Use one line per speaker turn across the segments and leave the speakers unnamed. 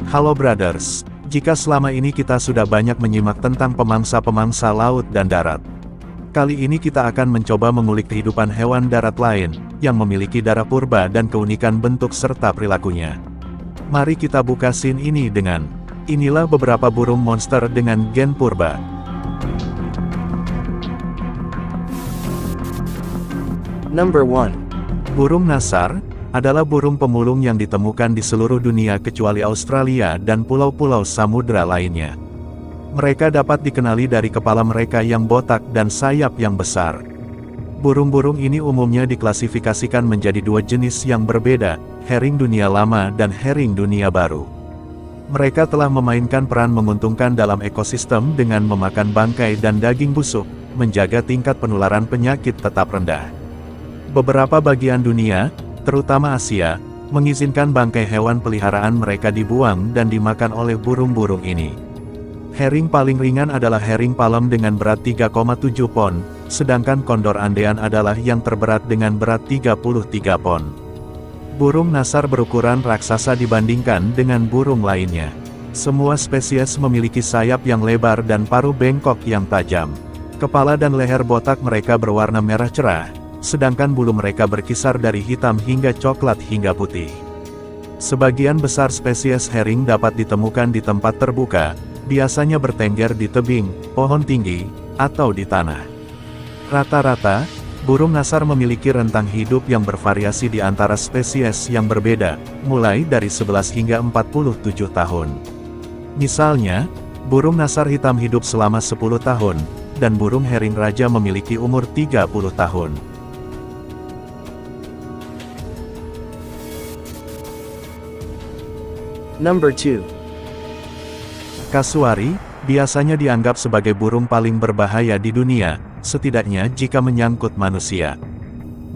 Halo brothers, jika selama ini kita sudah banyak menyimak tentang pemangsa-pemangsa laut dan darat, kali ini kita akan mencoba mengulik kehidupan hewan darat lain, yang memiliki darah purba dan keunikan bentuk serta perilakunya. Mari kita buka scene ini dengan, inilah beberapa burung monster dengan gen purba.
Number 1.
Burung nasar adalah burung pemulung yang ditemukan di seluruh dunia kecuali Australia dan pulau-pulau samudra lainnya. Mereka dapat dikenali dari kepala mereka yang botak dan sayap yang besar. Burung-burung ini umumnya diklasifikasikan menjadi dua jenis yang berbeda, herring dunia lama dan herring dunia baru. Mereka telah memainkan peran menguntungkan dalam ekosistem dengan memakan bangkai dan daging busuk, menjaga tingkat penularan penyakit tetap rendah. Beberapa bagian dunia, terutama Asia, mengizinkan bangkai hewan peliharaan mereka dibuang dan dimakan oleh burung-burung ini. Herring paling ringan adalah herring palem dengan berat 3,7 pon, sedangkan kondor Andean adalah yang terberat dengan berat 33 pon. Burung nasar berukuran raksasa dibandingkan dengan burung lainnya. Semua spesies memiliki sayap yang lebar dan paruh bengkok yang tajam. Kepala dan leher botak mereka berwarna merah cerah, sedangkan bulu mereka berkisar dari hitam hingga coklat hingga putih. Sebagian besar spesies herring dapat ditemukan di tempat terbuka, biasanya bertengger di tebing, pohon tinggi, atau di tanah. Rata-rata, burung nasar memiliki rentang hidup yang bervariasi di antara spesies yang berbeda, mulai dari 11 hingga 47 tahun. Misalnya, burung nasar hitam hidup selama 10 tahun, dan burung herring raja memiliki umur 30 tahun.
Number 2.
Kasuari, biasanya dianggap sebagai burung paling berbahaya di dunia, setidaknya jika menyangkut manusia.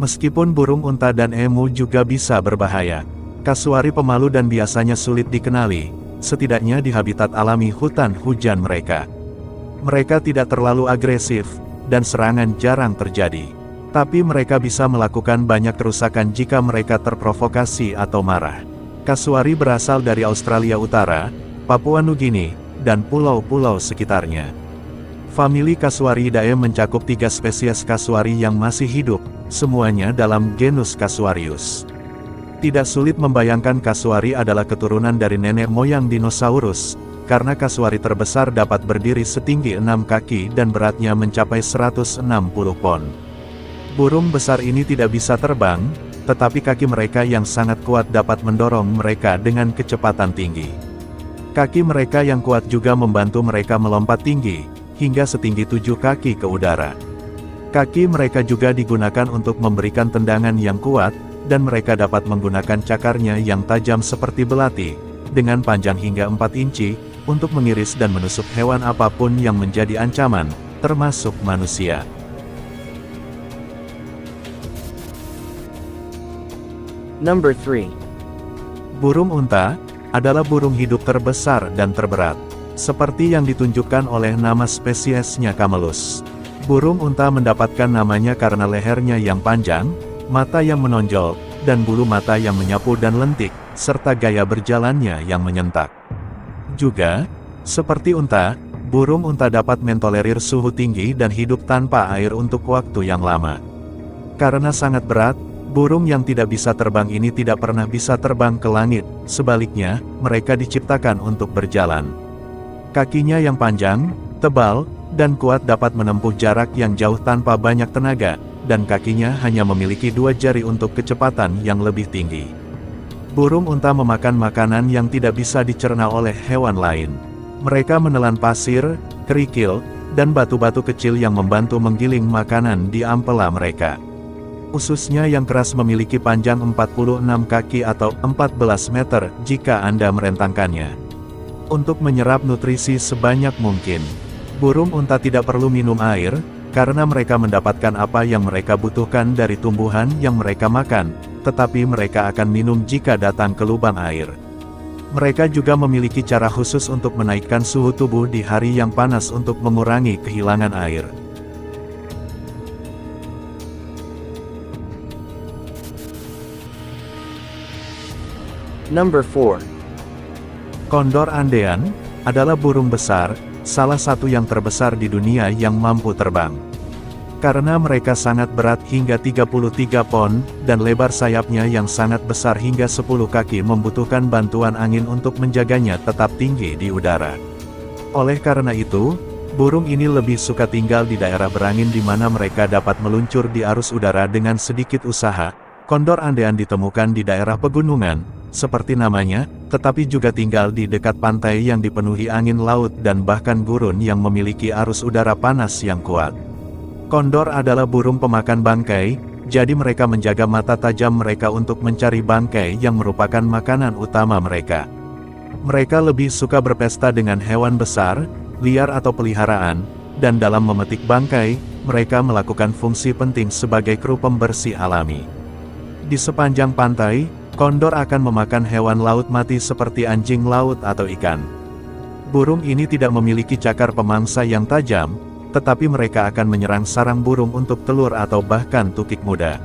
Meskipun burung unta dan emu juga bisa berbahaya, kasuari pemalu dan biasanya sulit dikenali, setidaknya di habitat alami hutan hujan mereka. Mereka tidak terlalu agresif, dan serangan jarang terjadi. Tapi mereka bisa melakukan banyak kerusakan jika mereka terprovokasi atau marah. Kasuari berasal dari Australia Utara, Papua Nugini, dan pulau-pulau sekitarnya. Famili Casuariidae mencakup 3 spesies kasuari yang masih hidup, semuanya dalam genus Casuarius. Tidak sulit membayangkan kasuari adalah keturunan dari nenek moyang dinosaurus, karena kasuari terbesar dapat berdiri setinggi 6 kaki dan beratnya mencapai 160 pon. Burung besar ini tidak bisa terbang, tetapi kaki mereka yang sangat kuat dapat mendorong mereka dengan kecepatan tinggi. Kaki mereka yang kuat juga membantu mereka melompat tinggi, hingga setinggi 7 kaki ke udara. Kaki mereka juga digunakan untuk memberikan tendangan yang kuat, dan mereka dapat menggunakan cakarnya yang tajam seperti belati, dengan panjang hingga 4 inci, untuk mengiris dan menusuk hewan apapun yang menjadi ancaman, termasuk manusia.
Number 3.
Burung unta adalah burung hidup terbesar dan terberat, seperti yang ditunjukkan oleh nama spesiesnya Camelus. Burung unta mendapatkan namanya karena lehernya yang panjang, mata yang menonjol, dan bulu mata yang menyapu dan lentik, serta gaya berjalannya yang menyentak. Juga, seperti unta, burung unta dapat mentolerir suhu tinggi dan hidup tanpa air untuk waktu yang lama. Karena sangat berat, burung yang tidak bisa terbang ini tidak pernah bisa terbang ke langit, sebaliknya, mereka diciptakan untuk berjalan. Kakinya yang panjang, tebal, dan kuat dapat menempuh jarak yang jauh tanpa banyak tenaga, dan kakinya hanya memiliki 2 jari untuk kecepatan yang lebih tinggi. Burung unta memakan makanan yang tidak bisa dicerna oleh hewan lain. Mereka menelan pasir, kerikil, dan batu-batu kecil yang membantu menggiling makanan di ampela mereka. Ususnya yang keras memiliki panjang 46 kaki atau 14 meter jika Anda merentangkannya. Untuk menyerap nutrisi sebanyak mungkin, burung unta tidak perlu minum air, karena mereka mendapatkan apa yang mereka butuhkan dari tumbuhan yang mereka makan, tetapi mereka akan minum jika datang ke lubang air. Mereka juga memiliki cara khusus untuk menaikkan suhu tubuh di hari yang panas untuk mengurangi kehilangan air.
Number 4.
Kondor Andean adalah burung besar, salah satu yang terbesar di dunia yang mampu terbang. Karena mereka sangat berat hingga 33 pon, dan lebar sayapnya yang sangat besar hingga 10 kaki membutuhkan bantuan angin untuk menjaganya tetap tinggi di udara. Oleh karena itu, burung ini lebih suka tinggal di daerah berangin di mana mereka dapat meluncur di arus udara dengan sedikit usaha. Kondor Andean ditemukan di daerah pegunungan, seperti namanya, tetapi juga tinggal di dekat pantai yang dipenuhi angin laut dan bahkan gurun yang memiliki arus udara panas yang kuat. Kondor adalah burung pemakan bangkai, jadi mereka menjaga mata tajam mereka untuk mencari bangkai yang merupakan makanan utama mereka. Mereka lebih suka berpesta dengan hewan besar, liar atau peliharaan, dan dalam memetik bangkai, mereka melakukan fungsi penting sebagai kru pembersih alami. Di sepanjang pantai, kondor akan memakan hewan laut mati seperti anjing laut atau ikan. Burung ini tidak memiliki cakar pemangsa yang tajam, tetapi mereka akan menyerang sarang burung untuk telur atau bahkan tukik muda.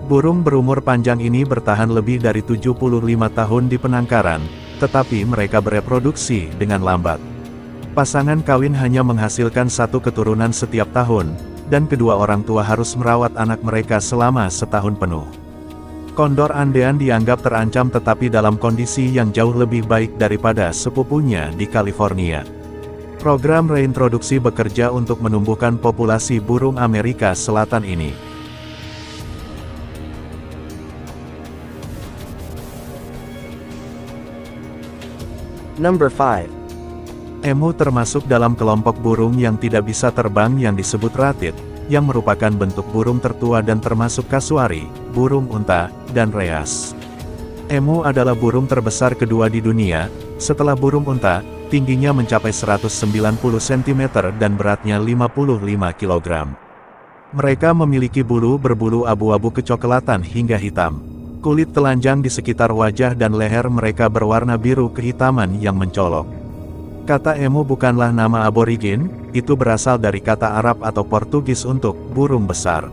Burung berumur panjang ini bertahan lebih dari 75 tahun di penangkaran, tetapi mereka bereproduksi dengan lambat. Pasangan kawin hanya menghasilkan satu keturunan setiap tahun, dan kedua orang tua harus merawat anak mereka selama setahun penuh. Kondor Andean dianggap terancam tetapi dalam kondisi yang jauh lebih baik daripada sepupunya di California. Program reintroduksi bekerja untuk menumbuhkan populasi burung Amerika Selatan ini.
Number 5.
Emu termasuk dalam kelompok burung yang tidak bisa terbang yang disebut ratit, yang merupakan bentuk burung tertua dan termasuk kasuari, burung unta, dan reas. Emu adalah burung terbesar kedua di dunia, setelah burung unta. Tingginya mencapai 190 cm dan beratnya 55 kg. Mereka memiliki bulu berbulu abu-abu kecoklatan hingga hitam. Kulit telanjang di sekitar wajah dan leher mereka berwarna biru kehitaman yang mencolok. Kata emu bukanlah nama aborigin, itu berasal dari kata Arab atau Portugis untuk burung besar.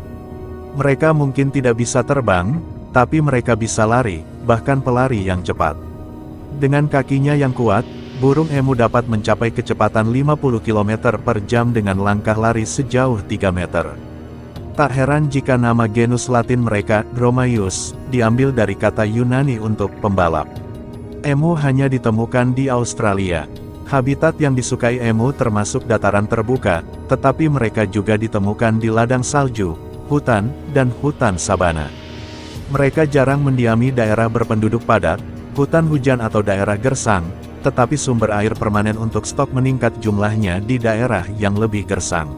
Mereka mungkin tidak bisa terbang, tapi mereka bisa lari, bahkan pelari yang cepat. Dengan kakinya yang kuat, burung emu dapat mencapai kecepatan 50 km per jam dengan langkah lari sejauh 3 meter. Tak heran jika nama genus Latin mereka, Dromaeus, diambil dari kata Yunani untuk pembalap. Emu hanya ditemukan di Australia. Habitat yang disukai emu termasuk dataran terbuka, tetapi mereka juga ditemukan di ladang salju, hutan, dan hutan sabana. Mereka jarang mendiami daerah berpenduduk padat, hutan hujan atau daerah gersang, tetapi sumber air permanen untuk stok meningkat jumlahnya di daerah yang lebih gersang.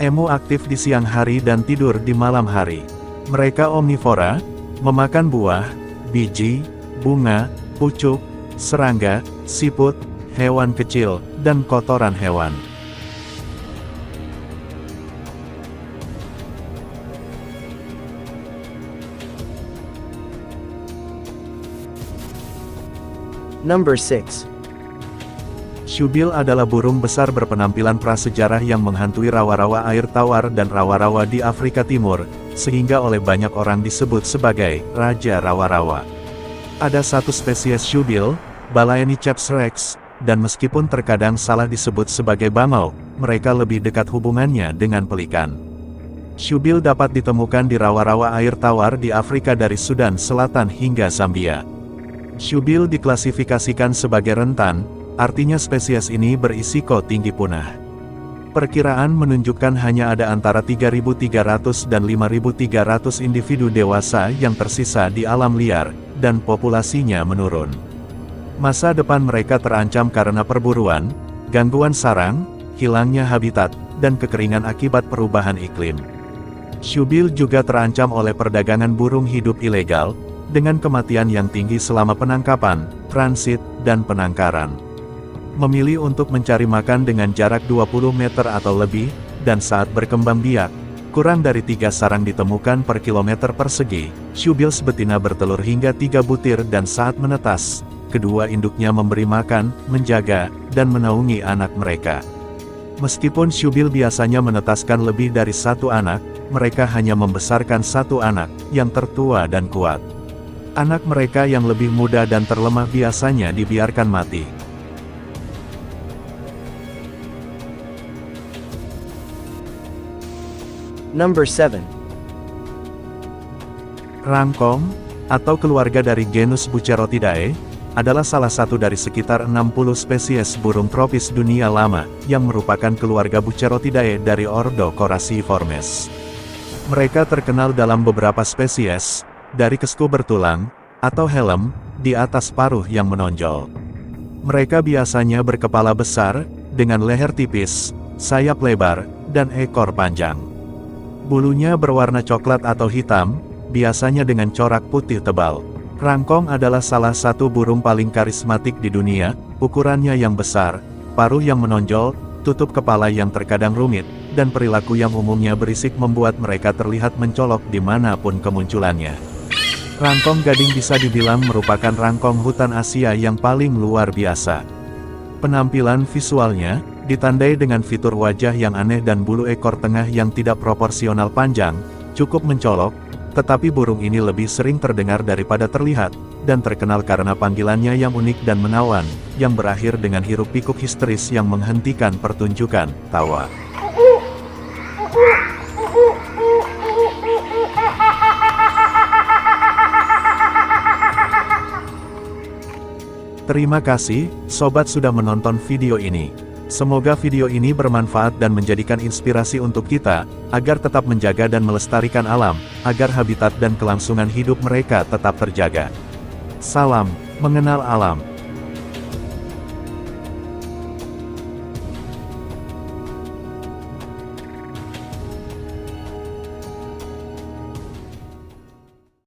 Emu aktif di siang hari dan tidur di malam hari. Mereka omnivora, memakan buah, biji, bunga, pucuk, serangga, siput, hewan kecil, dan kotoran hewan.
Number 6.
Syubil adalah burung besar berpenampilan prasejarah yang menghantui rawa-rawa air tawar dan rawa-rawa di Afrika Timur, sehingga oleh banyak orang disebut sebagai Raja Rawa-rawa. Ada satu spesies syubil, Balaeniceps rex, dan meskipun terkadang salah disebut sebagai bangau, mereka lebih dekat hubungannya dengan pelikan. Syubil dapat ditemukan di rawa-rawa air tawar di Afrika dari Sudan Selatan hingga Zambia. Syubil diklasifikasikan sebagai rentan, artinya spesies ini berisiko tinggi punah. Perkiraan menunjukkan hanya ada antara 3.300 dan 5.300 individu dewasa yang tersisa di alam liar, dan populasinya menurun. Masa depan mereka terancam karena perburuan, gangguan sarang, hilangnya habitat, dan kekeringan akibat perubahan iklim. Syubil juga terancam oleh perdagangan burung hidup ilegal, dengan kematian yang tinggi selama penangkapan, transit, dan penangkaran. Memilih untuk mencari makan dengan jarak 20 meter atau lebih, dan saat berkembang biak, kurang dari 3 sarang ditemukan per kilometer persegi. Syubil betina bertelur hingga 3 butir dan saat menetas, kedua induknya memberi makan, menjaga, dan menaungi anak mereka. Meskipun syubil biasanya menetaskan lebih dari 1 anak, mereka hanya membesarkan 1 anak, yang tertua dan kuat. Anak mereka yang lebih muda dan terlemah biasanya dibiarkan mati.
Number 7.
Rangkong, atau keluarga dari genus Bucerotidae, adalah salah satu dari sekitar 60 spesies burung tropis dunia lama, yang merupakan keluarga Bucerotidae dari ordo Coraciiformes. Mereka terkenal dalam beberapa spesies, dari kesku bertulang, atau helm, di atas paruh yang menonjol. Mereka biasanya berkepala besar, dengan leher tipis, sayap lebar, dan ekor panjang. Bulunya berwarna coklat atau hitam, biasanya dengan corak putih tebal. Rangkong adalah salah satu burung paling karismatik di dunia, ukurannya yang besar, paruh yang menonjol, tutup kepala yang terkadang rumit, dan perilaku yang umumnya berisik membuat mereka terlihat mencolok dimanapun kemunculannya. Rangkong gading bisa dibilang merupakan rangkong hutan Asia yang paling luar biasa. Penampilan visualnya, ditandai dengan fitur wajah yang aneh dan bulu ekor tengah yang tidak proporsional panjang, cukup mencolok, tetapi burung ini lebih sering terdengar daripada terlihat, dan terkenal karena panggilannya yang unik dan menawan, yang berakhir dengan hiruk-pikuk histeris yang menghentikan pertunjukan tawa. Terima kasih, sobat sudah menonton video ini. Semoga video ini bermanfaat dan menjadikan inspirasi untuk kita, agar tetap menjaga dan melestarikan alam, agar habitat dan kelangsungan hidup mereka tetap terjaga. Salam, mengenal alam.